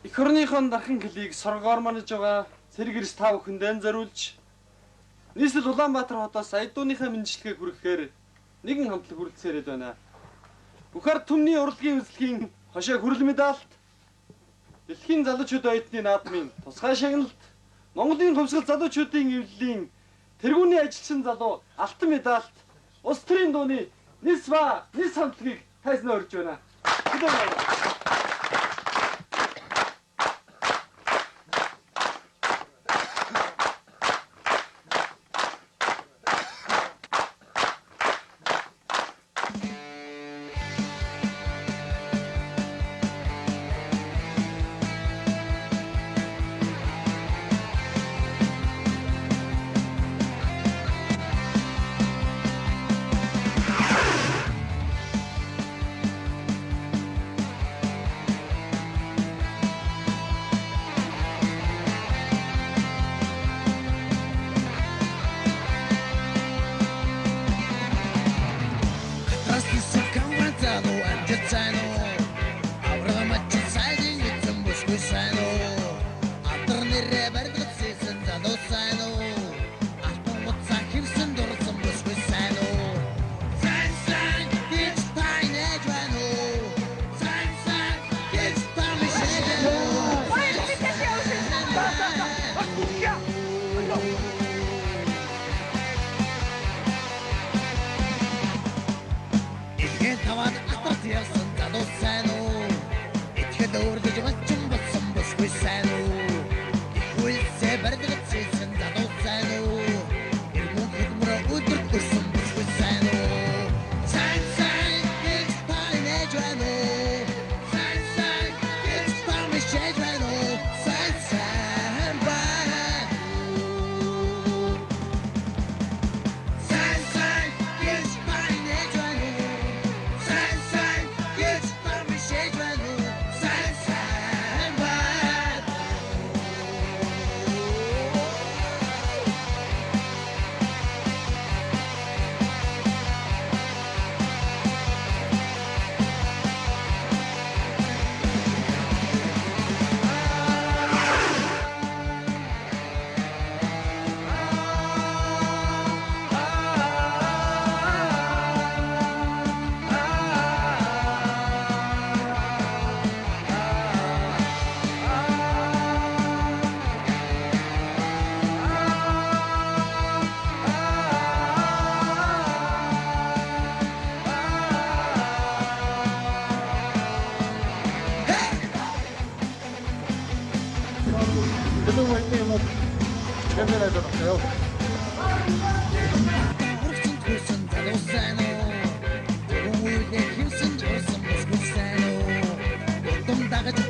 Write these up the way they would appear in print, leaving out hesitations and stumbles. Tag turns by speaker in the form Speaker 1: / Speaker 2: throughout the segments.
Speaker 1: Эх орныхон дархан клийг соргоор манаж байгаа цэрэг эрс та бүхэндээ зориулж нийслэл Улаанбаатар хотоос Аядууныхаа мэндчилгээг хүргэхээр нэгэн хамтлаг хүрэлцээрээд байна. Бүхар түмний урлагийн үзлэгийн хошоо хүрэл медалт, дэлхийн залуучууд оюутны наадмын тусгай шагналт, Монголын хувьсгал залуучуудын эвлэлийн тэргүүний ажилчин залуу алтан медалт, улс төрийн дууны нис хамтлагийг тайзнаа өрж байна.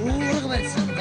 Speaker 2: Уурга барьсан